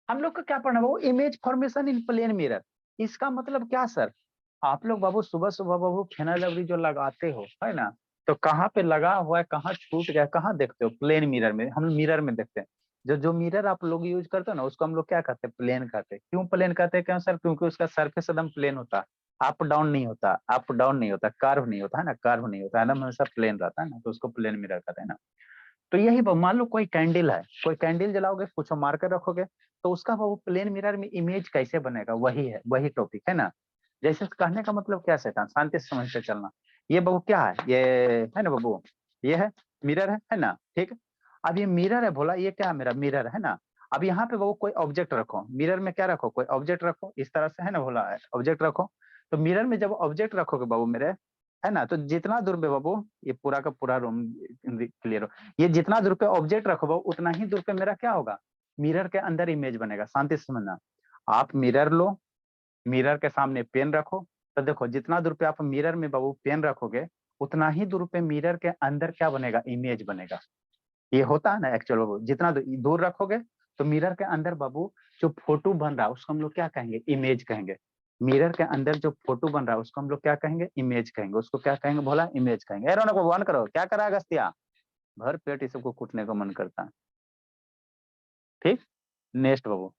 हम लोग का क्या पढ़ना बाबू, image formation in plane mirror. इसका मतलब क्या सर, आप लोग बाबू सुबह सुबह बाबू फेनल लवली जो लगाते हो है ना, तो कहाँ पे लगा हुआ है, कहाँ छूट गया, कहाँ देखते हो, प्लेन मिरर में, हम मिरर में देखते हैं। जो जो मिरर आप लोग यूज करते हो ना, उसको हम लोग क्या कहते हैं, प्लेन कहते हैं। क्यों प्लेन कहते हैं, क्यों सर, क्योंकि उसका सरफेस एकदम प्लेन होता है, अप डाउन नहीं होता, अप डाउन नहीं होता, कर्व नहीं होता है ना, कर्व नहीं होता है ना, हमेशा प्लेन रहता है ना, तो उसको प्लेन मिरर कहते हैं ना। तो यही मान लो कोई कैंडल है, कोई कैंडल जलाओगे, कुछ मार कर रखोगे, तो उसका वो प्लेन मिरर में इमेज कैसे बनेगा, वही है, वही टॉपिक है ना। जैसे कहने का मतलब क्या शैतान, शांति से समझ के चलना। ये बाबू क्या है, ये है ना बाबू, ये है मिरर है ना, ठीक। अब ये मिरर है बोला, ये क्या है, मेरा मिरर है ना। अब यहाँ पे बाबू कोई ऑब्जेक्ट रखो, मिरर में क्या रखो, कोई ऑब्जेक्ट रखो, इस तरह से है ना बोला है, ऑब्जेक्ट रखो। तो मिरर में जब ऑब्जेक्ट रखोगे बाबू मेरे, है ना, तो जितना दूर पे बाबू, ये पूरा का पूरा रूम क्लियर हो, ये जितना दूर पे ऑब्जेक्ट रखो बाबू, उतना ही दूर पे मेरा क्या होगा, मिरर के अंदर इमेज बनेगा। शांति से समझना, आप मिरर लो, मिरर के सामने पेन रखो, तो देखो जितना दूर पे आप मिरर में बाबू पेन रखोगे, उतना ही दूर पे मिरर के अंदर क्या बनेगा, इमेज बनेगा। ये होता है ना एक्चुअल बाबू, जितना दूर रखोगे, तो मिरर के अंदर बाबू जो फोटो बन रहा है उसको हम लोग क्या कहेंगे, इमेज कहेंगे। मिरर के अंदर जो फोटो बन रहा है उसको हम लोग क्या कहेंगे, इमेज कहेंगे। उसको क्या कहेंगे बोला, इमेज कहेंगे। रौनक बाबू ऑन करो, क्या करा अगस्त्या, भर पेट इस सबको कूटने को मन करता है। ठीक, नेक्स्ट बाबू,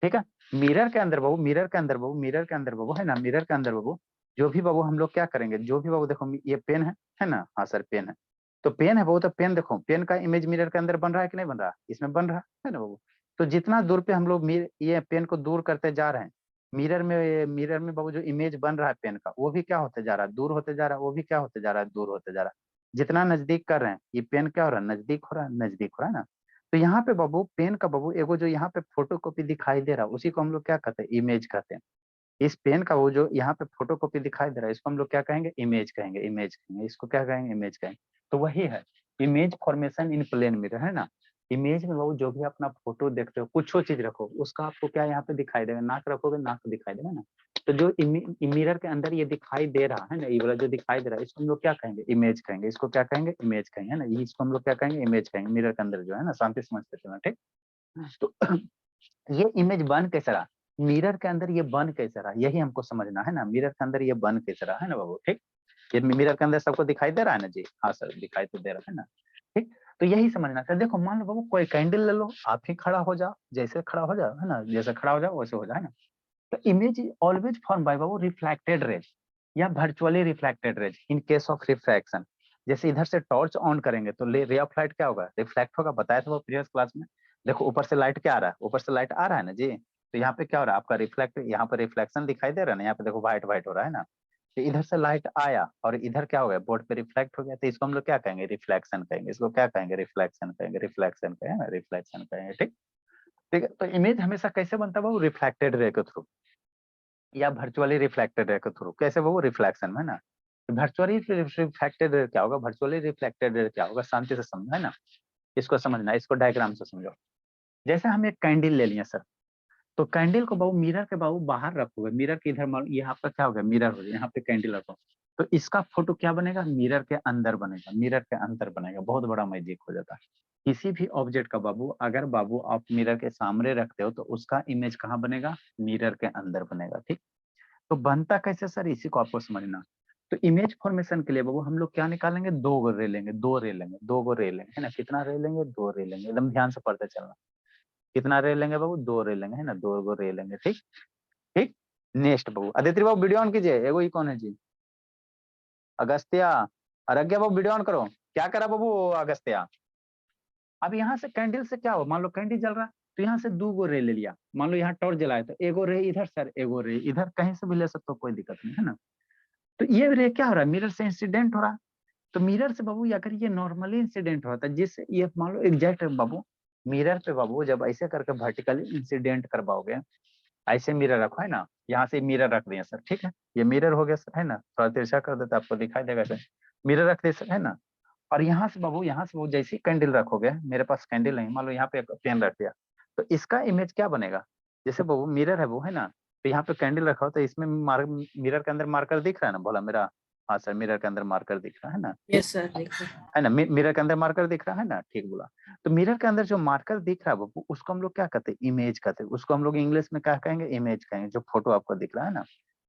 ठीक है। मिरर के अंदर बाबू, मिरर के अंदर बाबू, मिरर के अंदर बाबू है ना, मिरर के अंदर बाबू जो भी बाबू हम लोग क्या करेंगे, जो भी बाबू देखो, ये पेन है ना, हाँ सर पेन है, तो पेन है बाबू, तो पेन देखो, पेन का इमेज मिरर के अंदर बन रहा है कि नहीं बन रहा, इसमें बन रहा है ना बाबू। तो जितना दूर पे हम लोग ये पेन को दूर करते जा रहे हैं, मिरर में बाबू जो इमेज बन रहा है पेन का, वो भी क्या होते जा रहा है, दूर होते जा रहा है, वो भी क्या होते जा रहा है, दूर होते जा रहा है। जितना नजदीक कर रहे हैं, ये पेन क्या हो रहा है, नजदीक हो रहा है, नजदीक हो रहा है ना। तो यहाँ पे बाबू पेन का बाबू एगो जो यहाँ पे फोटो कॉपी दिखाई दे रहा है, उसी को हम लोग क्या कहते हैं, इमेज कहते हैं। इस पेन का वो जो यहाँ पे फोटो कॉपी दिखाई दे रहा है, इसको हम लोग क्या कहेंगे, इमेज कहेंगे, इमेज कहेंगे, इसको क्या कहेंगे, इमेज कहेंगे। तो वही है image formation in plane mirror, है ना। इमेज में बाबू जो भी अपना फोटो देखते हो, कुछ चीज रखो, उसका आपको क्या यहाँ पे दिखाई देगा, नाक रखोगे नाक दिखाई देगा ना। तो जो मिरर के अंदर ये दिखाई दे रहा है ना, ये वाला जो दिखाई दे रहा है, इसको हम लोग क्या कहेंगे, इमेज कहेंगे। इसको क्या कहेंगे, इमेज कहेंगे, है ना। इसको हम लोग क्या कहेंगे, इमेज कहेंगे, मिरर के अंदर जो है ना, शांति समझते चलना, ठीक। तो ये इमेज बन कैसे रहा, मिरर के अंदर ये बन कैसे रहा, यही हमको समझना है ना, मिरर के अंदर ये बन कैसे रहा है ना बाबू, ठीक। ये मिरर के अंदर सबको दिखाई दे रहा है ना जी, हाँ सर दिखाई तो दे रहा है ना, ठीक। तो यही समझना था। देखो मान लो बाबू कोई कैंडल ले लो, आप ही खड़ा हो जाओ, जैसे खड़ा हो जाओ है ना, जैसे खड़ा हो जाओ वैसे हो जाए ना। तो image is always form by बाबू रिफ्लेक्टेड रेज या virtually reflected rays in case of refraction. जैसे इधर से टॉर्च ऑन करेंगे तो रे ऑफ लाइट क्या होगा, रिफ्लेक्ट होगा, बताया था वो प्रीवियस क्लास में। देखो ऊपर से लाइट क्या आ रहा है, ऊपर से लाइट आ रहा है ना जी, तो यहाँ पे क्या हो रहा है आपका रिफ्लेक्ट, यहाँ पे रिफ्लेक्शन दिखाई दे रहा है ना, यहाँ पे देखो व्हाइट व्हाइट हो रहा है ना। तो इधर से लाइट आया और इधर क्या हो गया, बोर्ड पे रिफ्लेक्ट हो गया, तो इसको हम लोग क्या कहेंगे, रिफ्लेक्शन कहेंगे। इसको क्या कहेंगे, रिफ्लेक्शन कहेंगे, रिफ्लेक्शन कहेंगे, रिफ्लेक्शन कहेंगे, ठीक। ठीक है, तो इमेज हमेशा कैसे बनता है वो, रिफ्लेक्टेड रे के थ्रू या वर्चुअली रिफ्लेक्टेड रे के थ्रू। कैसे वो, रिफ्लेक्शन में, है ना। वर्चुअली रिफ्लेक्टेड रे क्या होगा, वर्चुअली रिफ्लेक्टेड रे क्या होगा, शांति से समझना है ना, इसको समझना, इसको डायग्राम से समझो। जैसे हम एक कैंडल ले लिए सर, तो कैंडल को बाबू मिरर के बाबू बाहर रखोगे, मिरर के इधर ये आपका क्या हो गया, मिरर हो गया, यहाँ पे कैंडल रखो, तो इसका फोटो क्या बनेगा, मिरर के अंदर बनेगा, मिरर के अंदर बनेगा, बहुत बड़ा मैजिक हो जाता है। किसी भी ऑब्जेक्ट का बाबू अगर बाबू आप मिरर के सामने रखते हो, तो उसका इमेज कहाँ बनेगा, मिरर के अंदर बनेगा, ठीक। तो बनता कैसे सर, इसी को आपको समझना। तो इमेज फॉर्मेशन के लिए बाबू हम लोग क्या निकालेंगे, दो गो रे लेंगे, दो रे लेंगे, दो गो रे लेंगे, है ना। कितना रे लेंगे, दो रे लेंगे, एकदम ध्यान से पढ़ते चलना। कितना रे लेंगे बाबू, दो रे लेंगे, है ना, दो गो रे लेंगे, ठीक। ठीक, next Babu, Aditya Babu video on कीजिए, एगो ही कौन है जी, अगस्त्या, अरज्ञा बाबू वीडियो ऑन करो, क्या करा बाबू अगस्त्या। अब यहाँ से कैंडल से क्या हो, मान लो कैंडल जल रहा है, तो यहाँ से दो गो रे ले लिया, मान लो यहाँ टॉर्च जलाए, तो एगो रे इधर सर, एगो रे इधर, कहीं से भी ले सकते हो, कोई दिक्कत नहीं है ना। तो ये रे क्या हो रहा है, मिरर से इंसिडेंट हो रहा है। तो मिरर से बाबू अगर ये नॉर्मली इंसिडेंट होता है, जिससे ये मान लो एग्जैक्ट बाबू, मिरर पे बाबू जब ऐसे करके वर्टिकली इंसिडेंट करवाओगे, ऐसे मिरर रखो है ना, यहाँ से मिरर रख दिए सर, ठीक है, ये मिरर हो गया सर, है ना, थोड़ा तिरछा कर देता आपको दिखाई देगा सर, मिरर रख दिए सर, है ना। और यहाँ से बाबू, यहाँ से वो जैसी कैंडल रखोगे, मेरे पास कैंडल नहीं, मान लो यहाँ पे पेन रख दिया, तो इसका इमेज क्या बनेगा, जैसे बाबू मिरर है वो, है ना, तो यहाँ पे कैंडल रखा हो, तो इसमें मिरर के अंदर मार्कर दिख रहा है ना, बोला मेरा, हाँ सर, मिरर के अंदर मार्कर दिख रहा है ना? यस सर, देखो है ना, मिरर के अंदर मार्कर दिख रहा है ना? ठीक बोला। तो मिरर के अंदर जो मार्कर दिख रहा है वो, उसको हम लोग क्या कहते हैं? इमेज कहते हैं। उसको हम लोग इंग्लिश में क्या कहेंगे? इमेज कहेंगे। जो फोटो आपको दिख रहा है ना,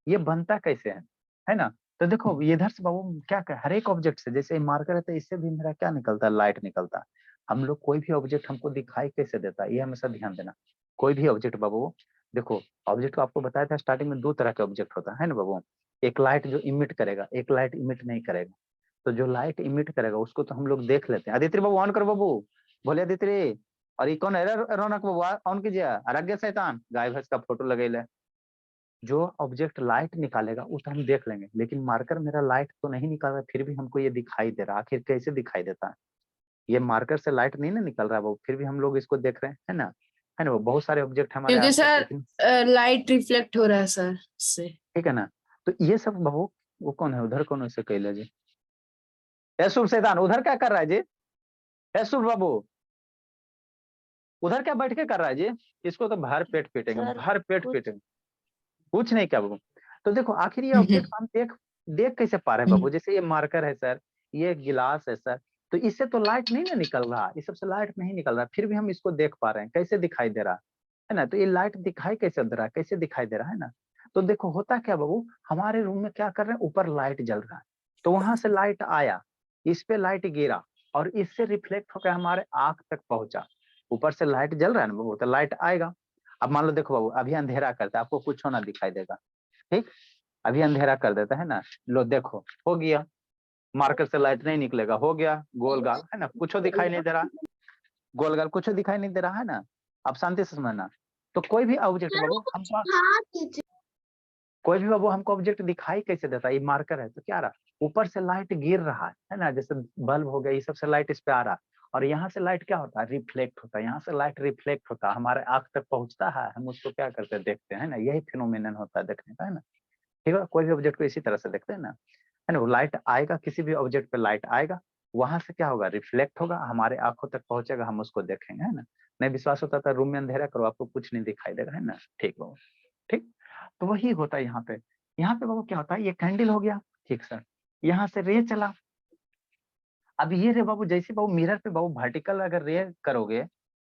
ये बनता कैसे है ना? तो देखो इधर से बाबू क्या कहे, हर एक ऑब्जेक्ट से, जैसे मार्कर है तो इससे भी मेरा क्या निकलता है? लाइट निकलता है। हम लोग कोई भी ऑब्जेक्ट हमको दिखाई कैसे देता है, ये हमेशा ध्यान देना। कोई भी ऑब्जेक्ट बाबू, देखो ऑब्जेक्ट को आपको बताया था स्टार्टिंग में, दो तरह के ऑब्जेक्ट होता है ना बाबू? एक लाइट जो इमिट करेगा, एक लाइट इमिट नहीं करेगा। तो जो लाइट इमिट करेगा उसको तो हम लोग देख लेते हैं। आदित्य बाबू ऑन करो बाबू, बोले आदित्य। और ये कौन है? रौनक बाबू ऑन कीजिए। आराध्य शैतान, गाय भैंस का फोटो लगेले। जो ऑब्जेक्ट लाइट निकालेगा वो तो हम देख लेंगे, लेकिन मार्कर मेरा लाइट तो नहीं निकाल रहा, फिर भी हमको ये दिखाई दे रहा। आखिर कैसे दिखाई देता है? ये मार्कर से लाइट नहीं ना निकल रहा है वो, फिर भी हम लोग इसको देख रहे हैं, है ना? है ना? वो बहुत सारे ऑब्जेक्ट हमारे क्योंकि आसपास, सर लेकिन लाइट रिफ्लेक्ट हो रहा है सर इससे। ठीक है ना? तो ये सब बाबू, वो कौन है उधर? कौन ऐसे कैले जी? शुभ शैतान उधर क्या कर रहा है जी? शुभ बाबू उधर क्या बैठ के कर रहा है जी? इसको तो भर पेट पीटेंगे, भर पेट पीटेंगे। कुछ नहीं क्या बाबू? तो देखो आखिर ये ऑब्जेक्ट हम देख देख कैसे पा रहे हैं बाबू? जैसे ये मार्कर है सर, ये गिलास है सर, तो इससे तो लाइट नहीं ना निकल रहा, इस सबसे लाइट नहीं निकल रहा, फिर भी हम इसको देख पा रहे हैं। कैसे दिखाई दे रहा है ना? तो ये लाइट दिखाई कैसे दे रहा है, कैसे दिखाई दे रहा है ना? तो देखो होता क्या बाबू, हमारे रूम में क्या कर रहे हैं, ऊपर लाइट जल रहा है, तो वहां से लाइट आया, इस पे लाइट गिरा, और इससे रिफ्लेक्ट होकर हमारे आंख तक पहुंचा। ऊपर से लाइट जल रहा है ना बाबू, तो लाइट आएगा। अब मान लो देखो बाबू, अभी अंधेरा करता है, आपको कुछ होना दिखाई देगा, ठीक? अभी अंधेरा कर देता है ना, लो देखो हो गया, मार्कर से लाइट नहीं निकलेगा, हो गया गोल गाल, है ना? कुछ दिखाई नहीं दे रहा, गोल गाल कुछ दिखाई नहीं दे रहा है ना? अब शांति से समझना। तो कोई भी ऑब्जेक्ट बाबू हमको, कोई भी बाबू हमको ऑब्जेक्ट दिखाई कैसे देता है? ये मार्कर है तो क्या रहा, ऊपर से लाइट गिर रहा है ना? जैसे बल्ब हो गया, ये सबसे लाइट इस पे आ रहा, और यहाँ से लाइट क्या होता है? रिफ्लेक्ट होता है। यहाँ से लाइट रिफ्लेक्ट होता है, हमारे आंख तक पहुंचता है, हम उसको क्या करते हैं? देखते हैं ना। यही फिनोमिनन होता है देखने का, है ना? ठीक है, कोई भी ऑब्जेक्ट को इसी तरह से देखते हैं ना, है ना? वो लाइट आएगा, किसी भी ऑब्जेक्ट पे लाइट आएगा, वहां से क्या होगा? रिफ्लेक्ट होगा, हमारे आंखों तक पहुंचेगा, हम उसको देखेंगे, है ना? नहीं विश्वास होता था रूम में अंधेरा करो, आपको कुछ नहीं दिखाई देगा, है ना? ठीक बाबू, ठीक। तो वही होता है यहाँ पे। यहाँ पे बाबू क्या होता है, ये कैंडल हो गया, ठीक सर, यहाँ से रे चला। अब ये रे बाबू, जैसे बाबू मिरर पे बाबू वर्टिकल अगर रे करोगे,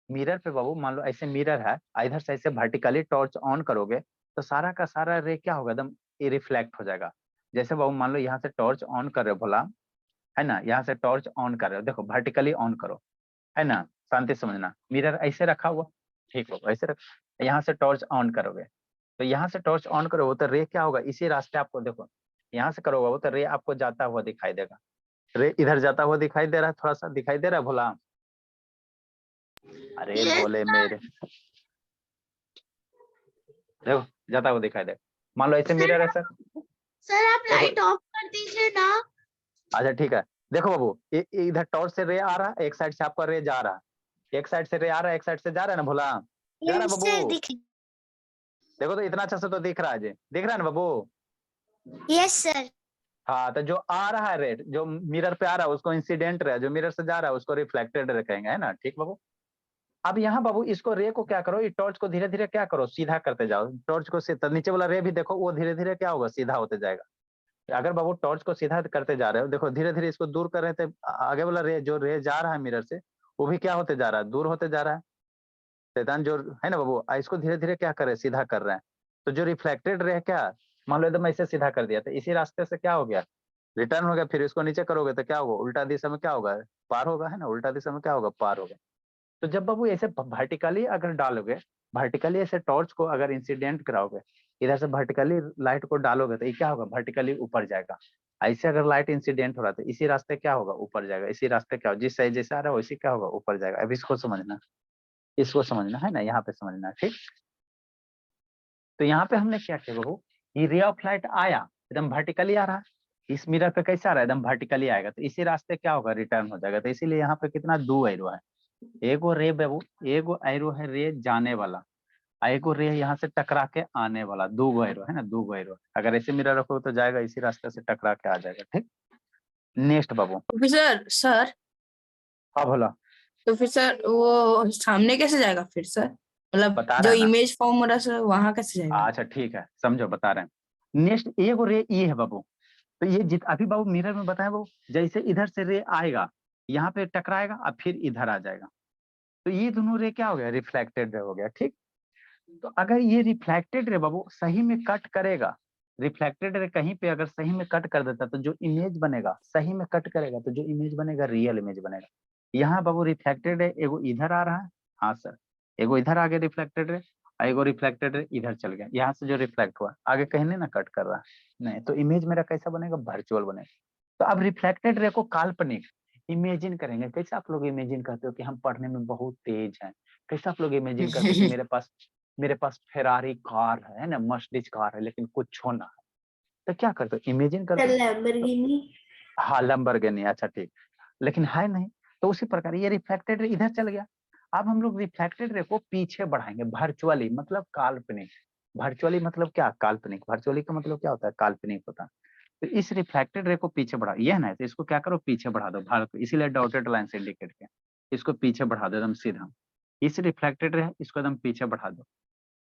मिरर पे बाबू मान लो ऐसे मिरर है, इधर से ऐसे वर्टिकली टॉर्च ऑन करोगे, तो सारा का सारा रे क्या होगा? एकदम रिफ्लेक्ट हो जाएगा। जैसे बाबू मान लो यहाँ से टॉर्च ऑन कर रहे हो भोला, है ना? यहाँ से टॉर्च ऑन कर रहे हो, देखो वर्टिकली ऑन करो, है ना? शांति समझना, मिरर ऐसे रखा हुआ, ठीक हो, ऐसे रख, यहाँ से टॉर्च ऑन करोगे, तो यहाँ से टॉर्च ऑन करोगे तो रे क्या होगा? इसी रास्ते आपको, देखो यहाँ से करोगे वो तो रे आपको जाता हुआ दिखाई देगा। रे इधर जाता हुआ दिखाई दे रहा है, थोड़ा सा दिखाई दे रहा है भोला? अरे भोले मेरे, देखो जाता हुआ दिखाई दे। मान लो ऐसे मिरर है सर, सर आप लाइट ऑफ कर दीजिए ना। अच्छा ठीक है। देखो बाबू, इधर टॉर्च से रे आ रहा है, एक साइड से आपका रे जा रहा है, एक साइड से रे आ रहा है, एक साइड से जा रहा है ना भोला? जा रहा है बाबू? देखो तो इतना अच्छा से तो दिख रहा है जी, दिख रहा है ना बाबू? Yes sir. हाँ, तो जो आ रहा है रे, जो मिरर पे आ रहा है उसको इंसिडेंट रे, जो मिरर से जा रहा है उसको रिफ्लेक्टेड रखेंगे, है ना? ठीक बाबू। अब यहाँ बाबू इसको रे को क्या करो, इस टॉर्च को धीरे धीरे क्या करो? सीधा करते जाओ टॉर्च को, तो नीचे वाला रे भी देखो, वो धीरे धीरे क्या होगा? सीधा होते जाएगा। अगर बाबू टॉर्च को सीधा करते जा रहे हो, देखो धीरे धीरे इसको दूर कर रहे थे, आगे वाला रे, जो रे जा रहा है मिरर से, वो भी क्या होते जा रहा है? दूर होते जा रहा है। शैतान जो है ना बाबू, इसको धीरे धीरे क्या कर रहे हैं? सीधा कर रहे हैं। तो जो रिफ्लेक्टेड रे क्या, मान लो एकदम ऐसे सीधा कर दिया, तो इसी रास्ते से क्या हो गया? रिटर्न हो गया। फिर इसको नीचे करोगे तो क्या होगा? उल्टा दिशा में क्या होगा? पार होगा, है ना? उल्टा दिशा में क्या होगा? पार होगा। तो जब बाबू ऐसे वर्टिकली अगर डालोगे, वर्टिकली ऐसे टॉर्च को अगर इंसिडेंट कराओगे, इधर से वर्टिकली लाइट को डालोगे, तो ये क्या होगा? वर्टिकली ऊपर जाएगा। ऐसे अगर लाइट इंसिडेंट हो रहा है तो इसी रास्ते क्या होगा? ऊपर जाएगा। इसी रास्ते क्या होगा? जिस साइड जैसे आ रहा है वैसे क्या होगा? ऊपर जाएगा। अब इसको समझना, इसको समझना, है ना? यहाँ पे समझना, ठीक। तो यहाँ पे हमने क्या किया बाबू, ये रे ऑफ लाइट आया, एकदम वर्टिकली आ रहा है, इस मिरर पे कैसे आ रहा है? एकदम वर्टिकली आएगा, तो इसी रास्ते क्या होगा? रिटर्न हो जाएगा। तो इसीलिए यहाँ पे कितना दो एरो है, एगो रे बाबू, एगो एरो है रे जाने वाला, एगो रे यहाँ से टकरा के आने वाला, दो गो एरो है ना, दो गो एरो। अगर ऐसे मिरर रखो तो जाएगा इसी रास्ते से टकरा के आ जाएगा, ठीक। नेक्स्ट बाबू। तो फिर सर हाँ भोला, तो फिर सर वो सामने कैसे जाएगा फिर सर? मतलब बता जो रहे हैं ना। इमेज फॉर्म हो रहा है सर, वहां कैसे जाएगा? अच्छा ठीक है, समझो बता रहे हैं। नेक्स्ट एगो रे ई है बाबू, तो ये अभी बाबू मिरर में बताया वो, जैसे इधर से रे आएगा, यहाँ पे टकराएगा और फिर इधर आ जाएगा, तो ये दोनों रे क्या हो गया, रिफ्लेक्टेड रे हो गया। ठीक, तो अगर ये रिफ्लेक्टेड रे बाबू सही में कट करेगा, रिफ्लेक्टेड रे कहीं पे अगर सही में कट कर देता तो जो इमेज बनेगा, सही में कट करेगा तो जो इमेज बनेगा रियल इमेज बनेगा। यहाँ बाबू रिफ्लेक्टेड है, एगो इधर आ रहा है, हाँ सर, एगो इधर आ गया रिफ्लेक्टेड रे, एगो रिफ्लेक्टेड रे इधर चल गया, यहाँ से जो रिफ्लेक्ट हुआ आगे कहीं नहीं ना कट कर रहा है, नहीं, तो इमेज मेरा कैसा बनेगा, वर्चुअल बनेगा। तो अब रिफ्लेक्टेड रे को काल्पनिक इमेजिन करेंगे। कैसे आप लोग इमेजिन करते हो कि हम पढ़ने में बहुत तेज हैं, कैसे आप लोग इमेजिन करते हो कि मेरे पास फेरारी कार है ना, मर्सिडीज कार है, लेकिन कुछ होना है, तो क्या करते हो, इमेजिन करते हो। लैम्बोर्गिनी। हाँ लैम्बोर्गिनी, अच्छा ठीक, लेकिन है नहीं। तो उसी प्रकार ये रिफ्लेक्टेड रे इधर चल गया। अब हम लोग रिफ्लेक्टेड रे को पीछे बढ़ाएंगे, वर्चुअली मतलब काल्पनिक, वर्चुअली मतलब क्या, काल्पनिक, वर्चुअली का मतलब क्या होता है, काल्पनिक होता है। तो इस रिफ्लेक्टेड रे को पीछे बढ़ा, ये है ना, तो इसको क्या करो, पीछे बढ़ा दो, भारत, इसीलिए डॉटेड लाइन से इंडिकेट किया, इसको पीछे बढ़ा दो एकदम सीधा, इस रिफ्लेक्टेड रे इसको एकदम पीछे बढ़ा दो।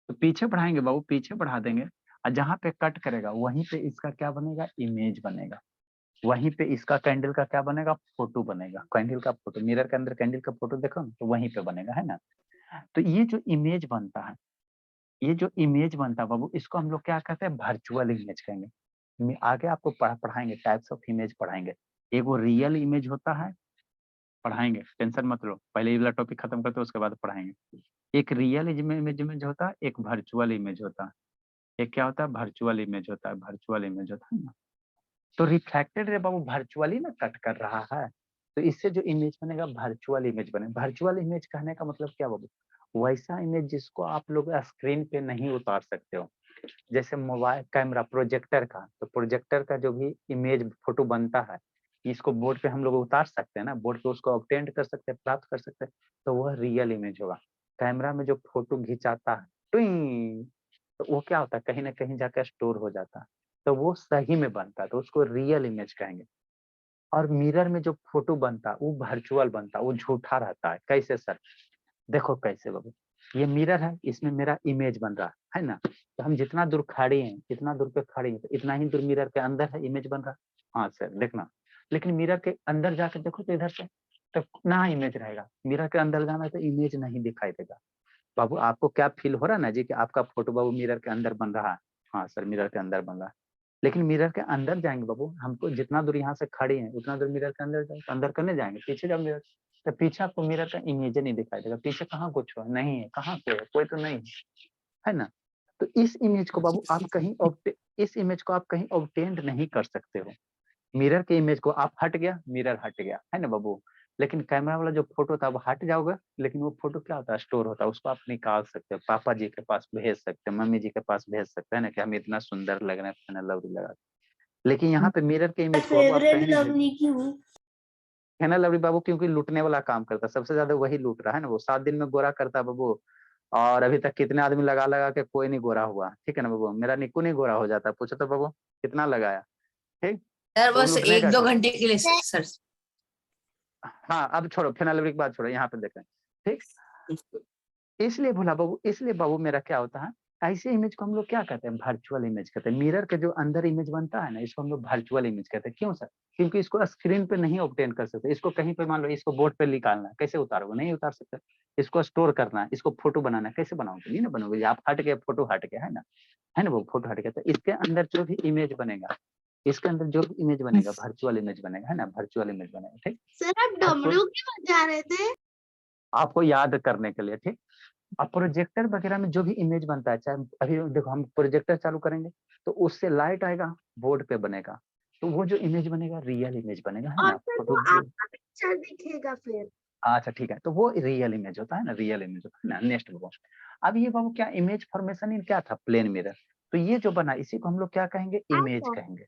तो पीछे बढ़ाएंगे बाबू, पीछे बढ़ा देंगे, और जहां पे कट करेगा वहीं पे इसका क्या बनेगा, इमेज बनेगा, वहीं पे इसका कैंडल का क्या बनेगा, फोटो बनेगा, कैंडल का फोटो, मिरर के अंदर कैंडल का फोटो देखो ना, तो वहीं पे बनेगा, है ना। तो ये जो इमेज बनता है, ये जो इमेज बनता है बाबू, इसको हम लोग क्या कहते हैं, वर्चुअल इमेज कहेंगे। आगे आपको पढ़ाएंगे, टाइप्स ऑफ इमेज पढ़ाएंगे, एक वो रियल इमेज होता है, पढ़ाएंगे, टेंशन मत लो, पहले ये वाला टॉपिक खत्म करते हैं उसके बाद पढ़ाएंगे। एक रियल इमेज होता है, एक वर्चुअल इमेज होता है, एक क्या होता है, वर्चुअल इमेज होता है, वर्चुअल इमेज होता है ना। तो रिफ्लेक्टेड रे बाबू वर्चुअली ना कट कर रहा है, तो इससे जो इमेज बनेगा वर्चुअल इमेज बने। वर्चुअल इमेज कहने का मतलब क्या बाबू, वैसा इमेज जिसको आप लोग स्क्रीन पे नहीं उतार सकते हो, जैसे मोबाइल कैमरा, प्रोजेक्टर का, तो प्रोजेक्टर का जो भी इमेज फोटो बनता है, इसको बोर्ड पे हम लोग उतार सकते हैं ना, बोर्ड पे उसको ऑब्टेन कर सकते हैं, प्राप्त कर सकते हैं, तो वह रियल इमेज होगा। कैमरा में जो फोटो खिंचाता है, ट्विंग, तो वो क्या होता है, कहीं ना कहीं जाकर स्टोर हो जाता है, तो वो सही में बनता है, तो उसको रियल इमेज कहेंगे। और मिरर में जो फोटो बनता है वो वर्चुअल बनता है, वो झूठा रहता है। कैसे सर, देखो कैसे बाबू, ये मिरर है, इसमें मेरा इमेज बन रहा है ना, तो हम जितना दूर खड़े हैं, इतना दूर पे खड़े हैं, तो इतना ही दूर मिरर के अंदर है, इमेज बन रहा है। हाँ सर देखना, लेकिन मिरर के अंदर जाकर देखो तो इधर से तो ना इमेज रहेगा, मिरर के अंदर जाना है तो इमेज नहीं दिखाई देगा। बाबू आपको क्या फील हो रहा है ना जी, कि आपका फोटो बाबू मिरर के अंदर बन रहा है। हाँ सर मिरर के अंदर बन रहा है, लेकिन मिरर के अंदर जाएंगे बाबू, हमको जितना दूर यहाँ से खड़े हैं उतना दूर मिरर के अंदर जाए, अंदर करने जाएंगे, पीछे जाओ मिरर, तो पीछे आपको मिरर का इमेज नहीं दिखाई देगा, पीछे कहाँ कुछ हो नहीं है, कहाँ पे है, कोई तो नहीं है ना। तो इस इमेज को बाबू आप कहीं इस इमेज को आप कहीं ऑब्टेंड नहीं कर सकते हो। मिरर के इमेज को आप हट गया, मिरर हट गया, है ना बाबू, लेकिन कैमरा वाला जो फोटो था वो हट जाओगे, लेकिन वो फोटो क्या होता है, स्टोर होता है, उसको आप निकाल सकते हो, पापा जी के पास भेज सकते हैं, मम्मी जी के पास भेज सकते हैं ना, कि हम इतना सुंदर लग रहे हैं लवली लगा के। लेकिन यहाँ पे मिरर के इमेज को बाबू आप फेवरेट कहीं नहीं भेज, लवली क्यों? है ना लवली बाबू, क्योंकि लूटने वाला काम करता है, सबसे ज्यादा वही लूट रहा है ना, वो 7 दिन में गोरा करता है बाबू, और अभी तक कितने आदमी लगा लगा के कोई नहीं गोरा हुआ, ठीक है ना बाबू, मेरा निक्कू नहीं गोरा हो जाता, पूछो तो बाबू कितना लगाया, ठीक, सर तो वो बस लूटने का एक दो काम। घंटे के लिए सर। हाँ अब छोड़ो, फेनालिवरी की बात छोड़ो, यहाँ पे देखें, ठीक। इसलिए भोला बाबू, इसलिए बाबू मेरा क्या होता है, ऐसे इमेज को हम लोग क्या कहते हैं, वर्चुअल इमेज कहते हैं। मिरर के जो अंदर इमेज बनता है ना, इसको हम लोग वर्चुअल इमेज कहते हैं। क्यों सर, क्योंकि इसको स्क्रीन पे नहीं ऑब्टेन कर सकते, इसको कहीं पे मान लो इसको बोर्ड पे निकालना है, कैसे उतारोगे, नहीं उतार सकते। इसको स्टोर करना है, इसको फोटो बनाना है, कैसे बनाओगे, नहीं ना बनोगे, आप हट गए, फोटो हट गया, है ना वो फोटो हट गया, तो इसके अंदर जो भी इमेज बनेगा, इसके अंदर जो भी इमेज बनेगा वर्चुअल इमेज बनेगा, है ना, वर्चुअल इमेज बनेगा, ठीक। सर आप डमरू क्यों बजा रहे थे? आपको याद करने के लिए, ठीक। अब प्रोजेक्टर वगैरह में जो भी इमेज बनता है, चाहे अभी देखो हम प्रोजेक्टर चालू करेंगे तो उससे लाइट आएगा, बोर्ड पे बनेगा, तो वो जो इमेज बनेगा रियल इमेज बनेगा, है और ना, फिर फोटो। वो आपका पिक्चर दिखेगा फिर। अच्छा ठीक है, तो वो रियल इमेज होता है ना, रियल इमेज होता है ना। नेक्स्ट बाबू, अब ये बाबू क्या इमेज फॉर्मेशन इन क्या था, प्लेन मिरर, तो ये जो बना इसी को हम लोग क्या कहेंगे, इमेज कहेंगे,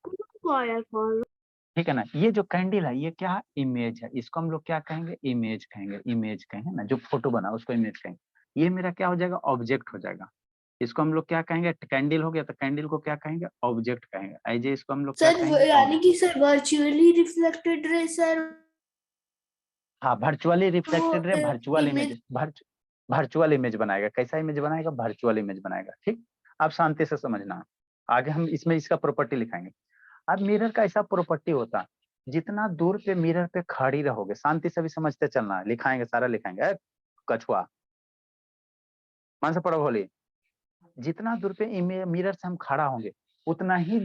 ठीक है ना। ये जो कैंडल है ये क्या इमेज है, इसको हम लोग क्या कहेंगे, इमेज कहेंगे, इमेज कहेंगे ना, जो फोटो बना उसको इमेज कहेंगे। ये मेरा क्या हो जाएगा, ऑब्जेक्ट हो जाएगा, इसको हम लोग क्या कहेंगे, कैंडल हो गया, तो कैंडल को क्या कहेंगे, ऑब्जेक्ट कहेंगे। ऐसे इसको हम लोग क्या सर कहेंगे, यानी कि sir virtually reflected ray sir, हाँ वर्चुअली वो reflected ray, virtual image. Image, virtual image बनाएगा। कैसा इमेज बनाएगा, वर्चुअल इमेज बनाएगा, ठीक। आप शांति से समझना, आगे हम इसमें इसका प्रॉपर्टी लिखाएंगे। अब मिरर का ऐसा प्रॉपर्टी होता है, जितना दूर पे मिरर पे खड़ी रहोगे, शांति से भी समझते चलना है, लिखाएंगे सारा लिखाएंगे। कछुआ मन से पढ़ो भोली, जितना दूर पे मिरर से हम खड़ा होंगे उतना ही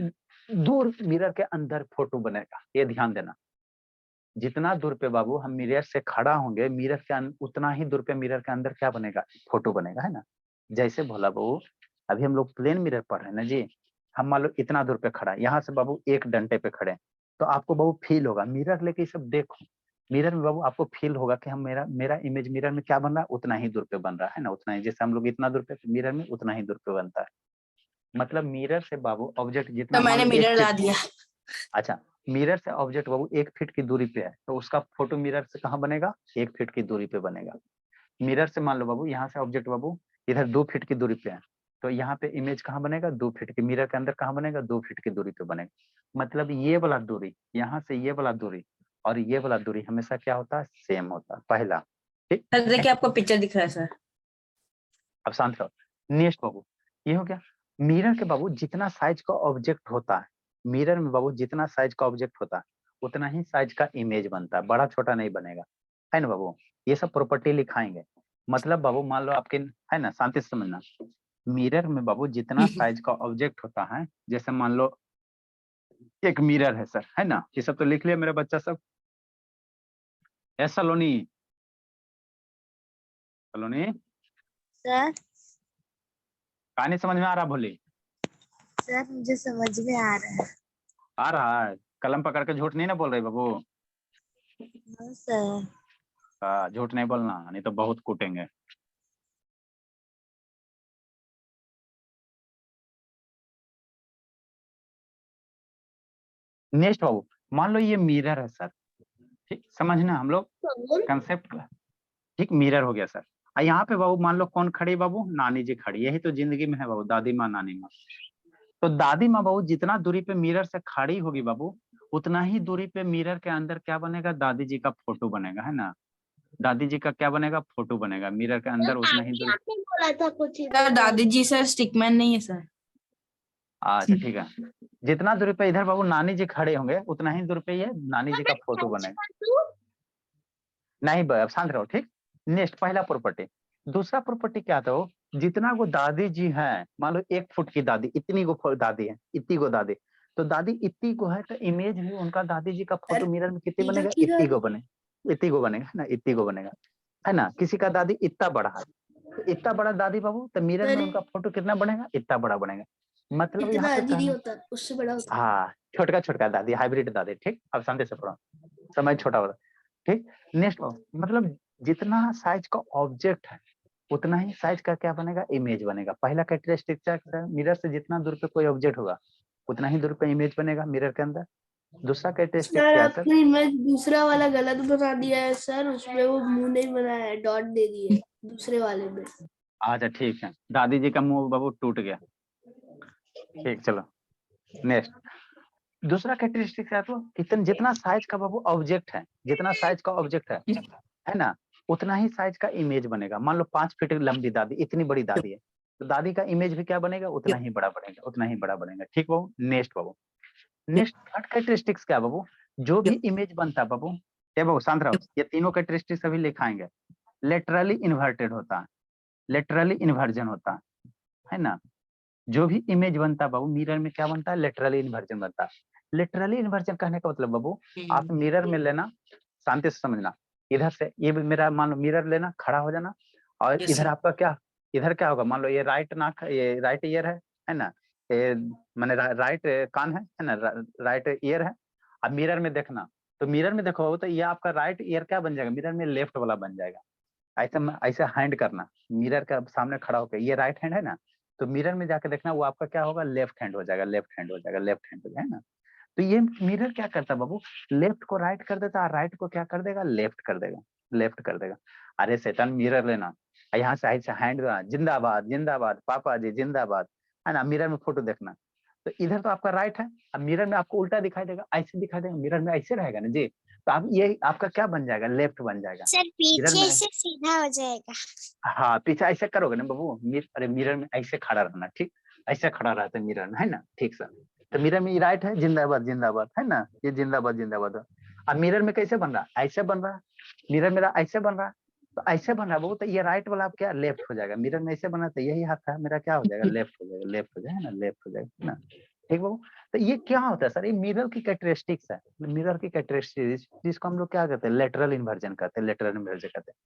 दूर मिरर के अंदर फोटो बनेगा, ये ध्यान देना। जितना दूर पे बाबू हम मिरर से खड़ा होंगे, मिरर के उतना ही दूर पे मिरर के अंदर क्या बनेगा, फोटो बनेगा, है ना। जैसे भोला बाबू अभी हम लोग प्लेन मिरर पढ़ रहे हैं ना जी, हम मान लो इतना दूर पे खड़ा है, यहाँ से बाबू एक डंडे पे खड़े हैं, तो आपको बाबू फील होगा, मिरर लेके सब देखो, मिरर में बाबू आपको फील होगा कि हम मेरा इमेज मिरर में क्या बन रहा है, उतना ही दूर पे बन रहा है ना, उतना ही, जैसे हम लोग इतना दूर पे मिरर में उतना ही दूर पे बनता है। मतलब मिरर से बाबू ऑब्जेक्ट जितना तो मैंने मान लो मिरर ला 1 दिया। अच्छा, मिरर से ऑब्जेक्ट बाबू 1 फीट की दूरी पे है, तो उसका फोटो मिरर से कहाँ बनेगा, 1 फीट की दूरी पे बनेगा। मिरर से मान लो बाबू यहाँ से ऑब्जेक्ट बाबू इधर 2 फीट की दूरी पे है, तो यहाँ पे इमेज कहाँ बनेगा, 2 फीट की, मिरर के अंदर कहाँ बनेगा, 2 फीट की दूरी पे बनेगा। मतलब ये वाला दूरी, यहाँ से ये वाला दूरी और ये वाला दूरी हमेशा क्या होता है, सेम होता है, पहला। ठीक, सर देखिए आपको पिक्चर दिख रहा है सर। अब शांत रहो। नेक्स्ट बाबू ये हो गया, मिरर के बाबू जितना साइज का ऑब्जेक्ट होता है, मिरर में बाबू जितना साइज का ऑब्जेक्ट होता है उतना ही साइज का इमेज बनता है, बड़ा छोटा नहीं बनेगा, है ना बाबू। ये सब प्रॉपर्टी लिखाएंगे। मतलब बाबू मान लो आपके, है ना, शांति से समझना, मिरर में बाबू जितना साइज का ऑब्जेक्ट होता है, जैसे मान लो एक मिरर है सर, है ना, ये सब तो लिख लिया मेरा बच्चा सब। सलोनी, सलोनी सर कहानी समझ में आ रहा भोली, सर मुझे समझ में आ रहा है। आ रहा है, कलम पकड़ के झूठ नहीं ना बोल रही बाबू। हाँ सर। झूठ नहीं बोलना, नहीं तो बहुत कूटेंगे। नेक्स्ट बाबू मान लो ये मिरर है सर, ठीक, समझना हम लोग कंसेप्ट का। ठीक, मिरर हो गया सर। यहाँ पे बाबू मान लो कौन खड़ी बाबू, नानी जी खड़ी, यही तो जिंदगी में है बाबू, दादी माँ नानी माँ। तो दादी माँ बाबू जितना दूरी पे मिरर से खड़ी होगी बाबू, उतना ही दूरी पे मिरर के अंदर क्या बनेगा, दादी जी का फोटो बनेगा, है ना। दादी जी का क्या बनेगा, फोटो बनेगा मिरर के अंदर, उतना ही दूरी। आपने बोला था कुछ सर दादी जी सर स्टिकमैन नहीं है सर। अच्छा ठीक है, जितना दूरी पे इधर बाबू नानी जी खड़े होंगे उतना ही दूर पे ये नानी जी का फोटो बनेगा। नहीं अब शांत रहो, ठीक। नेक्स्ट पहला प्रॉपर्टी। दूसरा प्रॉपर्टी क्या था, जितना को दादी जी हैं, मान लो 1 फुट की दादी, इतनी को दादी है, इतनी को दादी, तो दादी इतनी को है, तो इमेज भी उनका दादी जी का फोटो मिरर में कितनी बनेगा, इतनी को बने, इतनी को बनेगा, है ना, इतनी को बनेगा, है ना। किसी का दादी इतना बड़ा है, तो इतना बड़ा दादी बाबू, तो मिरर में उनका फोटो कितना बनेगा, इतना बड़ा बनेगा। मतलब यहाँ पे नहीं होता, उससे बड़ा होता। हाँ, छोटका छोटका दादी, हाइब्रिड दादी, ठीक। अब शांति से पढ़ो, समय छोटा बड़ा, ठीक। नेक्स्ट मतलब जितना साइज का ऑब्जेक्ट है उतना ही साइज का क्या बनेगा, इमेज बनेगा। पहला कैरेक्टरिस्टिक क्या है, मिरर से जितना दूर पे कोई ऑब्जेक्ट होगा उतना ही दूर पे इमेज बनेगा मिरर के अंदर। दूसरा कैरेक्टरिस्टिक सर क्या है सर, आपने इमेज दूसरा वाला गलत बना दिया है सर, उसमें वो मुंह नहीं बनाया है, डॉट दे दिए दूसरे वाले में। अच्छा ठीक है, दादी जी का मुंह बाबू टूट गया, ठीक। चलो नेक्स्ट, दूसरा कैरेक्टरिस्टिक क्या है, कितना जितना साइज का बाबू ऑब्जेक्ट है, जितना साइज का ऑब्जेक्ट है ना, उतना ही साइज का इमेज बनेगा। मान लो 5 फीट लंबी दादी, इतनी बड़ी दादी है, तो दादी का इमेज भी क्या बनेगा, उतना ही बड़ा बनेगा, उतना ही बड़ा बनेगा, ठीक बाबू। नेक्स्ट बाबू, नेक्स्ट थर्ड कैरेक्टरिस्टिक्स क्या बाबू, जो भी इमेज बनता है बाबू, ये बाबू शांत रहो, ये तीनों कैरेक्टरिस्टिक्स अभी लिखाएंगे। लेटरली इन्वर्टेड होता है, लेटरली इन्वर्जन होता है ना। जो भी इमेज बनता है बाबू मिरर में क्या बनता है, लेटरली इन्वर्जन बनता है। लेटरली इन्वर्जन कहने का मतलब बाबू, आप मिरर में लेना, शांति से समझना, इधर से ये मेरा मान लो मिरर लेना, खड़ा हो जाना, और Yes, इधर sir. आपका क्या, इधर क्या होगा, मान लो ये राइट नाक, ये राइट ईयर है ना, ये माने राइट कान है ना, राइट ईयर है। अब मिरर में देखना, तो मिरर में देखो तो ये आपका राइट ईयर क्या बन जाएगा, मिरर में लेफ्ट वाला बन जाएगा। ऐसे ऐसे हैंड करना, मिरर का सामने खड़ा होकर, ये राइट हैंड है ना, तो मिरर में जाके देखना वो आपका क्या होगा, लेफ्ट हैंड हो जाएगा, लेफ्ट हैंड हो जाएगा, लेफ्ट हैंड हो जाएगा, है ना। तो ये मिरर क्या करता है बाबू, लेफ्ट को राइट कर देता है, राइट को क्या कर देगा, लेफ्ट कर देगा, लेफ्ट कर देगा। अरे शैतान मिरर लेना, यहाँ से ऐसे हैंड, जिंदाबाद जिंदाबाद पापा जी जिंदाबाद, है ना। मिरर में फोटो देखना, तो इधर तो आपका राइट है, अब मिरर में आपको उल्टा दिखाई देगा, ऐसे दिखाई देगा, मिरर में ऐसे रहेगा ना जी, तो आप ये आपका क्या बन जाएगा, लेफ्ट बन जाएगा। सर मिरर पीछे में से सीधा हो जाएगा। हाँ, पीछे ऐसे करोगे ना बाबू, अरे मिरर में ऐसे खड़ा रहना, ठीक, ऐसे खड़ा रहता है मिरर में, है ना, ठीक सर। तो मिरर में राइट है, जिंदाबाद जिंदाबाद, है ना, ये जिंदाबाद जिंदाबाद है। अब मिरर में कैसे बन रहा है, ऐसे बन रहा है, मिरर मेरा ऐसे बन रहा है, तो ऐसे बन रहा है वो, तो ये राइट वाला अब क्या लेफ्ट हो जाएगा, मिरर में ऐसे बना तो यही हाथ है मेरा, क्या हो जाएगा, लेफ्ट हो जाएगा, लेफ्ट हो जाएगा ना, लेफ्ट हो जाएगा ना, ठीक बाबू। तो ये क्या होता है सर, ये मिरर की कैरेक्टरिस्टिक्स है, मिरर की कैरेक्टरिस्टिक्स, जिसको हम लोग क्या कहते हैं, लेटरल इन्वर्जन कहते हैं, लेटरल इन्वर्जन कहते हैं।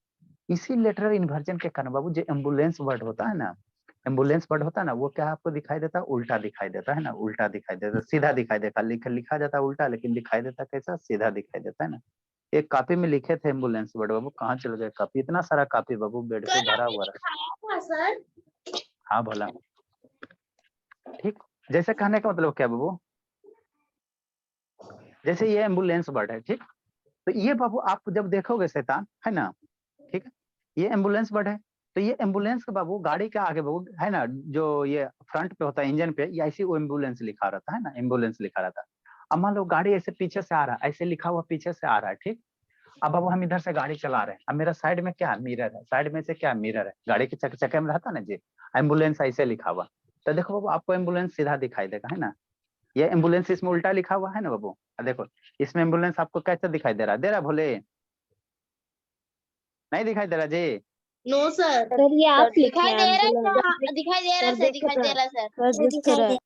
इसी लेटरल इन्वर्जन के कारण बाबू जो एम्बुलेंस वर्ड होता है ना, एम्बुलेंस वर्ड होता है ना, वो क्या आपको दिखाई देता है, उल्टा दिखाई देता है ना, उल्टा दिखाई देता है, सीधा दिखाई देता, लिखा जाता है उल्टा, लेकिन दिखाई देता कैसा, सीधा दिखाई देता है ना। एक कॉपी में लिखे थे एम्बुलेंस वर्ड, बाबू कहाँ चल गए कॉपी, इतना सारा कॉपी बाबू बेड पे भरा हुआ है। सर हाँ बोला, ठीक, जैसे कहने का मतलब क्या बाबू, जैसे ये एम्बुलेंस वर्ड है, ठीक, तो ये बाबू आप जब देखोगे शैतान, है ना, ठीक है, ये एम्बुलेंस वर्ड है, तो ये एम्बुलेंस का बाबू गाड़ी के आगे बाबू, है ना, जो ये फ्रंट पे होता है इंजन पे, ये ऐसी वो एम्बुलेंस लिखा रहता है ना, एम्बुलेंस लिखा रहता है। अब मान लो गाड़ी ऐसे पीछे से आ रहा है, ऐसे लिखा हुआ पीछे से आ रहा है, ठीक, अब बाबू हम इधर से गाड़ी चला रहे हैं, अब मेरा साइड में क्या मिरर है, साइड में से क्या मिरर है, गाड़ी के चक्के में रहता ना जी, एम्बुलेंस ऐसे लिखा हुआ, तो देखो बाबू आपको एम्बुलेंस सीधा दिखाई देगा, है ना, ये एम्बुलेंस इसमें उल्टा लिखा हुआ है ना बाबू, देखो इसमें एम्बुलेंस आपको कैसे दिखाई दे रहा है भोले, नहीं दिखाई दे रहा जी, नो सर, सर ये आप लिखे दिखाई हैं दे रहा है एम्बुलेंस। सर, दिखाई दे रहा है सर, दिखाई दे रहा है सर। सर दिख रहा है,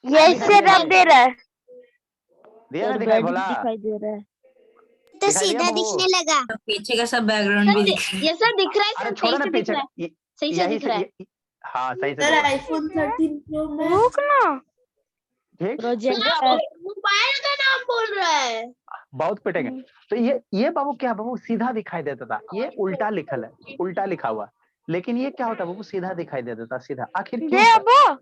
ये इससे रब दे रहा है, दिया ना सर दिखाई बेड भोला, दिखाई दे रहा है। तो दिखाई दिया सीधा बहू? दिखने लगा। पीछे का सब बैकग्राउंड भी दिख रहा है। ये सर दिख रहा है अरे सर, छोड़ो सही ना से दिख पीछे रहा है, सही से यही दिख रहा है। हाँ सही से सर देखो, आईफोन 13 प्रो मैक्स रुक ना, ठीक, प्रोजेक्टर मोबाइल का नाम बोल रहा है। बहुत पिटेंगे। तो ये बाबू क्या बाबू सीधा दिखाई देता था, ये उल्टा लिखल है, उल्टा लिखा हुआ, लेकिन ये क्या होता बाबू सीधा दिखाई देता था, सीधा, आखिर क्यों दे सर? अब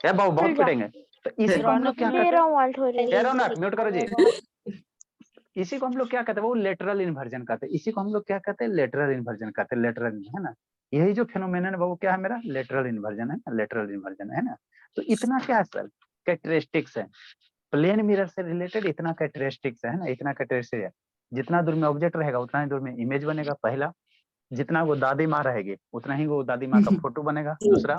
ये बाबू बहुत पिटेंगे। तो इसी को हम लोग क्या कहते हैं, वाल्ट हो रही कह रहा हूं ना, म्यूट करो जी, इसी को हम लोग क्या कहते हैं, वो लेटरल इन्वर्जन कहते हैं, इसी को हम लोग क्या कहते हैं, लेटरल इन्वर्जन कहते हैं, लेटरल, है ना, यही जो फेनोमेनन है वो क्या है मेरा, लेटरल इन्वर्जन है ना, लेटरल इन्वर्जन है ना। तो इतना क्या है सर, कैरेक्टरिस्टिक्स है, प्लेन मिरर से रिलेटेड इतना कैरेक्टरिस्टिक्स है ना, इतना कैरेक्टरिस्टिक है, जितना दूर में ऑब्जेक्ट रहेगा उतना ही दूर में इमेज बनेगा, पहला, जितना वो दादी माँ रहेगी उतना ही वो दादी माँ का फोटो बनेगा, दूसरा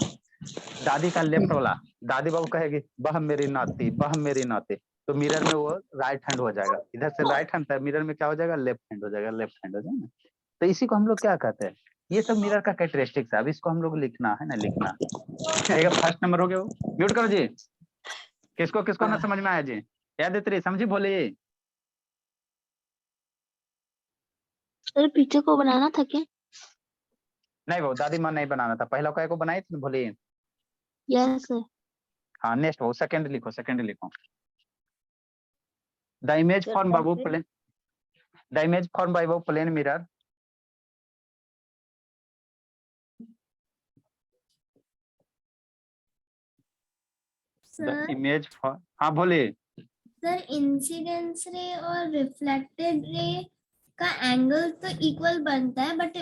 दादी का लेफ्ट वाला, दादी बाबू कहेगी बह मेरी नाती, बह मेरी नाती, तो मिरर में वो राइट हैंड हो जाएगा, इधर से राइट हैंड, मिरर में क्या हो जाएगा, लेफ्ट हैंड हो जाएगा, लेफ्ट हैंड हो जाएगा। तो इसी को हम लोग क्या कहते हैं, ये सब मिरर का कैरेक्टरिस्टिक्स है, अब इसको हम लोग लिखना है ना, लिखना, ठीक है, फर्स्ट नंबर हो गया, म्यूट करो जी, किसको किसको ना समझ में आया जी, याद है तेरी समझी बोले, सर पीछे को बनाना था क्या? नहीं वो दादी माँ नहीं बनाना था, पहला को बनाई थी बोले, यस सर। हाँ नेक्स्ट वो सेकंड लिखो, सेकंड लिखो, द इमेज सर फॉर्म बाबू पहले plane, the image form by बाबू plane mirror, the sir image form, हाँ बोले, सर इंसिडेंस रे और रिफ्लेक्टेड रे का एंगल तो इक्वल बनता है, बट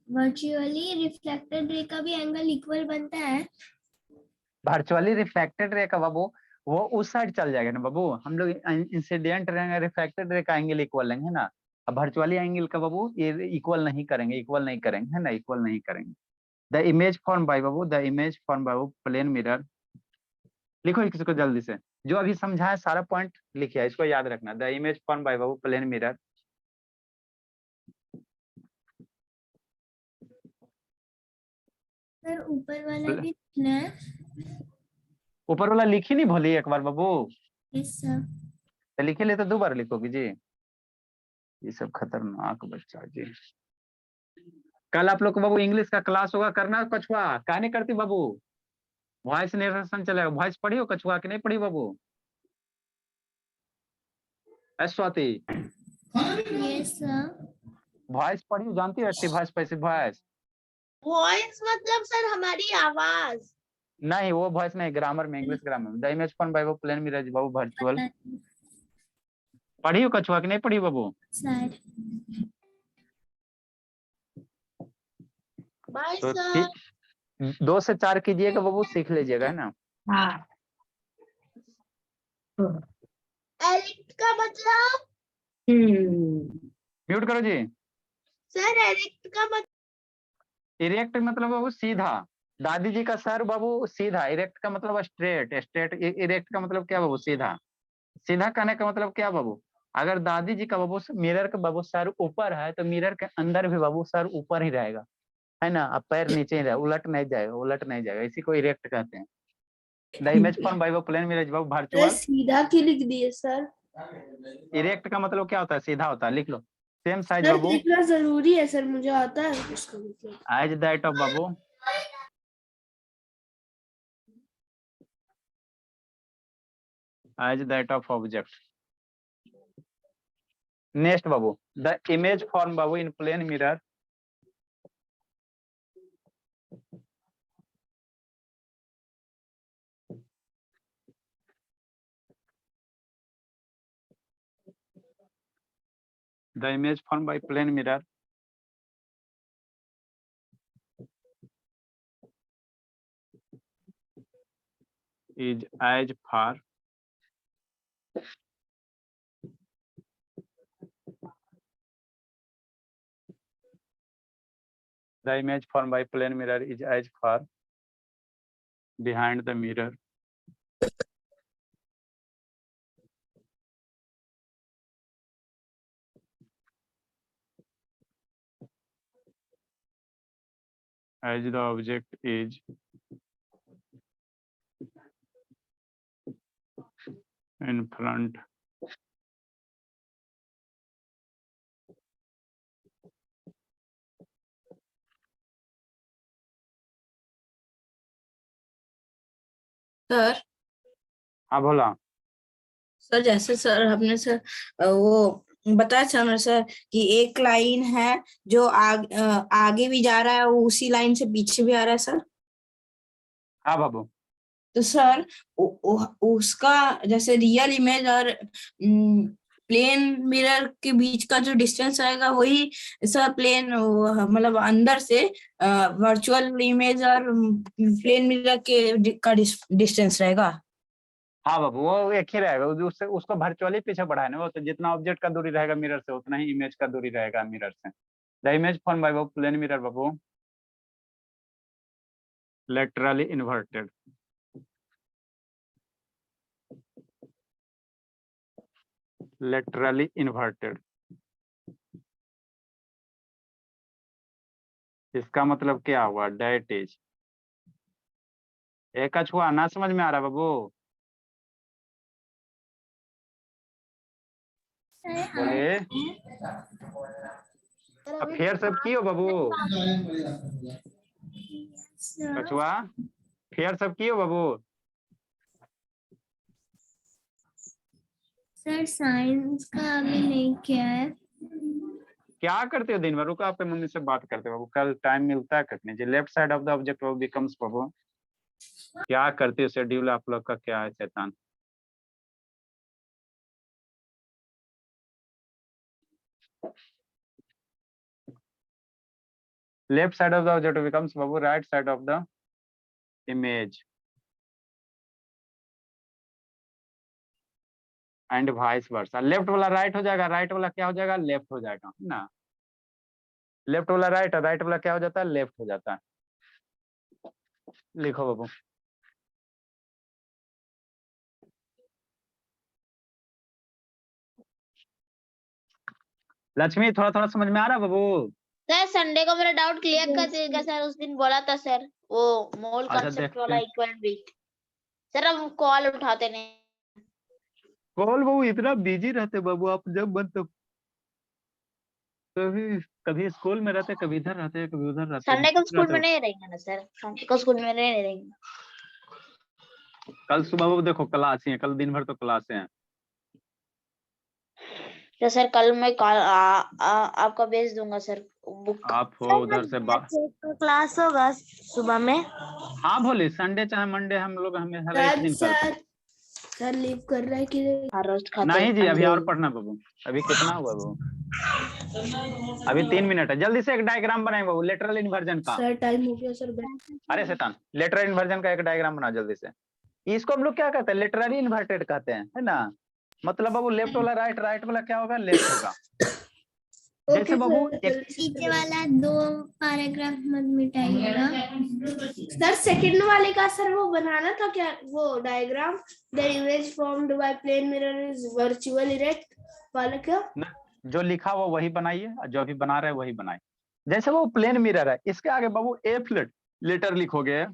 वर्चुअली रिफ्लेक्टेड रे का भी एंगल इक्वल बनता है। वर्चुअली रिफ्लेक्टेड रे का बाबू वो उस साइड चल जाएगा ना बाबू, हम लोग इंसिडेंट रहेंगे, रिफ्लेक्टेड रे का एंगल इक्वल लेंगे ना, अब वर्चुअली एंगल का बाबू ये इक्वल नहीं करेंगे, इक्वल नहीं करेंगे, है ना, इक्वल नहीं करेंगे। द इमेज फॉर्म बाय बाबू, द इमेज फॉर्म बाय बाबू प्लेन मिरर, लिखो इसको जल्दी से, जो अभी समझाया सारा पॉइंट लिखिए, इसको याद रखना, द इमेज फॉर्म बाय बाबू प्लेन मिरर, सर ऊपर वाला भी लिखना है। ऊपर वाला लिखी नहीं भोली एक बार बाबू, यस सर। तो लिखे ले तो दो बार लिखोगी जी, ये सब खतरनाक बच्चा जी। कल आप लोग को बाबू इंग्लिश का क्लास होगा, करना कछुआ, क्या नहीं करती बाबू, वॉइस नरेशन चलेगा, वॉइस पढ़ी हो कछुआ की नहीं पढ़ी बाबू, स्वाति यस सर। वॉइस पढ़ी हो, जानती हो active voice passive voice, voice मतलब सर हमारी आवाज। नहीं वो वॉइस नहीं, ग्रामर में, इंग्लिश ग्रामर में, द इमेज फॉर्म बाय बाबू प्लेन मिरर बाबू वर्चुअल, पढ़ी हो कछुआ की नहीं पढ़ी बाबू, सर बाय तो सर। 2 से 4 कीजिएगा बाबू, सीख लीजिएगा, है ना। हाँ एरिक्ट का मतलब म्यूट करो जी, सर, एरिक्ट का मतलब इरेक्ट मतलब बाबू सीधा, दादी जी का सर बाबू सीधा, इरेक्ट का मतलब स्ट्रेट, स्ट्रेट इरेक्ट का मतलब क्या बाबू, सीधा। सीधा कहने का मतलब क्या बाबू, अगर दादी जी का बाबू मिरर का बाबू सर ऊपर है तो मिरर के अंदर भी बाबू सर ऊपर ही रहेगा, है ना, अब पैर नीचे ही रहेगा, उलट नहीं जाएगा, उलट नहीं जाएगा, इसी को इरेक्ट कहते हैं। The image form by plane mirror बाबू सर वर्चुअल। सीधा क्यों लिख दिए सर? इरेक्ट का मतलब क्या होता है, सीधा होता है, लिख लो। सेम साइज सर बाबू लिखना जरूरी है सर, मुझे आता है उसका मतलब। एज दैट ऑफ बाबू, as that of object. Next बाबू, द इमेज फॉर्म बाबू in plane mirror the image formed by plane mirror is as far the image formed by plane mirror is as far behind the mirror as the object is in front sir हाँ बोला। Sir जैसे sir आपने sir वो बताया था ना sir कि एक लाइन है जो आगे भी जा रहा है, वो उसी लाइन से पीछे भी आ रहा है सर। हाँ बाबू, तो सर उसका जैसे रियल इमेज और प्लेन मिरर के बीच का जो डिस्टेंस आएगा वही सर प्लेन मतलब अंदर से वर्चुअल इमेज और प्लेन मिरर के का डिस्टेंस रहेगा। हाँ बाबू वो एक ही रहेगा, उससे उसको वर्चुअली पीछे बढ़ाए ना, वो तो जितना ऑब्जेक्ट का दूरी रहेगा मिरर से उतना ही इमेज का दूरी रहेगा मिरर से। The image form by plane mirror बाबू लेटरली इन्वर्टेड, लेटरली इन्वर्टेड। इसका मतलब क्या हुआ, डेट इज एक छुआ ना समझ में आ रहा बाबू, बोले अब फेयर सब की हो बाबू, कछुआ फेयर सब की हो बाबू। सर साइंस का अभी नहीं किया है। क्या करते हो दिन भर, रुको आपके मम्मी से बात करते हो बाबू, कल टाइम मिलता है करने जी। Left side of the object becomes बाबू, क्या करते हो शेड्यूल आप लोग का क्या है शैतान। Left side of the object becomes Babu right side of the image and vice versa. Left वाला राइट हो जाएगा, राइट वाला क्या हो जाएगा, लेफ्ट हो जाएगा, है ना। लेफ्ट वाला राइट, राइट वाला क्या हो जाता है, लेफ्ट हो जाता है। लिखो बाबू, लक्ष्मी थोड़ा थोड़ा समझ में आ रहा बाबू। सर संडे को मेरा डाउट क्लियर कर दीजिएगा सर, उस दिन बोला था सर वो मोल अच्छा, कांसेप्ट वाला देखते इक्वल वेट। सर अब कॉल उठाते नहीं। कॉल बाबू इतना बिजी रहते बाबू, आप जब मन तब, कभी कभी स्कूल में रहते, कभी इधर रहते, कभी उधर रहते, संडे को स्कूल में रहते। नहीं रहेंगे ना सर, संडे को स्कूल में नहीं रहेंगे। कल सुबह बाबू देखो क्लास ही है, कल दिन भर तो क्लासे हैं। तो सर कल मैं आपका भेज दूंगा सर बुक। आप हो उधर से क्लास होगा सुबह में। हाँ भोले, संडे चाहे मंडे हम लोग हमेशा एक दिन करते हैं। सर लीव कर रहा है कि नहीं? हर रोज खाते नहीं जी, अभी अंडे। और पढ़ना बाबू, अभी कितना हुआ बाबू, अभी 3 मिनट है। जल्दी से एक डायग्राम बनाए बाबू लेटरल इन्वर्जन का। सर टाइम हो गया सर। अरे शैतान, लेटरल इन्वर्जन का एक डायग्राम बनाओ जल्दी से। इसको हम लोग क्या कहते हैं, लेटरली इन्वर्टेड कहते हैं, है ना। मतलब बाबू लेफ्ट वाला राइट, राइट वाला क्या होगा, लेफ्ट होगा। जैसे बाबू पीछे वाला 2 पैराग्राफ मत मिटाइएगा। सर सेकंड वाले का सर वो बनाना था क्या, वो diagram, the image formed by plane mirror is virtual erect वाला क्या? जो लिखा हुआ वही बनाइए, और जो अभी बना रहे हैं वही बनाइए। जैसे वो प्लेन मिरर है, इसके आगे बाबू एफ लेटर लिखोगे,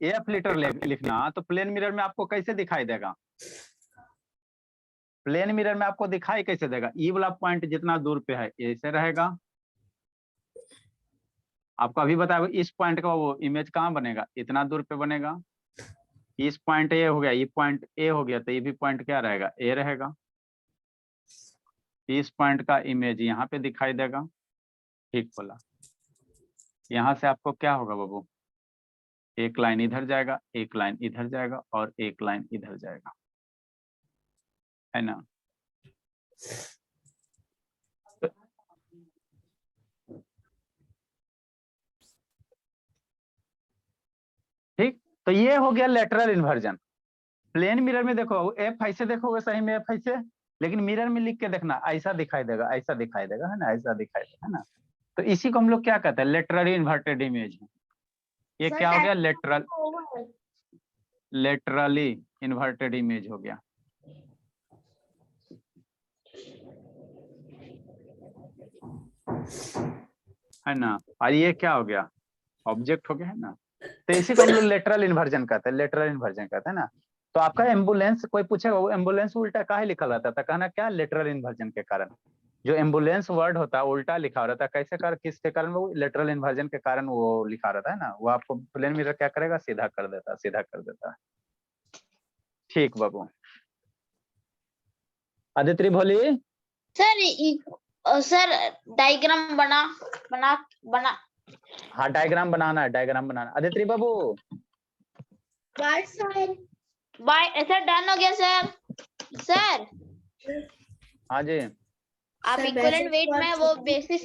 एफ लेटर लिखना, तो प्लेन मिरर में आपको कैसे दिखाई देगा? प्लेन मिरर में आपको दिखाई कैसे देगा? ई वाला पॉइंट जितना दूर पे है ऐसे रहेगा। आपको अभी बताया इस पॉइंट का वो इमेज कहाँ बनेगा? इतना दूर पे बनेगा। इस पॉइंट ए हो गया, ये पॉइंट ए हो गया, तो ये भी पॉइंट क्या रहेगा? ए रहेगा। इस पॉइंट का इमेज यहाँ पे दिखाई देगा। ठीक बोला। यहाँ से आपको क्या होगा बाबू? एक लाइन इधर जाएगा, एक लाइन इधर जाएगा, और एक लाइन इधर जाएगा, है ना? ठीक, तो ये हो गया लेटरल इन्वर्जन। प्लेन मिरर में देखो एफ ऐसे देखोगे, सही में एफ ऐसे, लेकिन मिरर में लिख के देखना, ऐसा दिखाई देगा, ऐसा दिखाई देगा, है ना? ऐसा दिखाई देगा, है ना? तो इसी को हम लोग क्या कहते हैं? Laterally inverted image. ये क्या हो गया? लेटरली इन्वर्टेड इमेज हो गया, है ना? और ये क्या हो गया? ऑब्जेक्ट हो गया, है ना? तो इसी को हम लोग लेटरल इन्वर्जन कहते हैं, लेटरल इन्वर्जन कहते हैं ना। तो आपका एम्बुलेंस, कोई पूछेगा वो एम्बुलेंस उल्टा काहे लिखा रहता था? कहना क्या? लेटरल इन्वर्जन के कारण। जो एम्बुलेंस वर्ड होता है उल्टा लिखा रहता है, कैसे कर, किसके कारण? वो लेटरल इन्वर्जन के कारण वो लिखा रहता है ना। वो आपको प्लेन मिरर क्या करेगा? सीधा कर देता है, सीधा कर देता है। ठीक बाबू। आदित्य भोली। सर डायग्राम बना हाँ डायग्राम बनाना है, डायग्राम बनाना। आदित्य बाबू। बाय सर, डन हो गया सर। सर हाँ जी। आप सर, इक्वलेंट basic वेट में parts वो होती है। बेसिस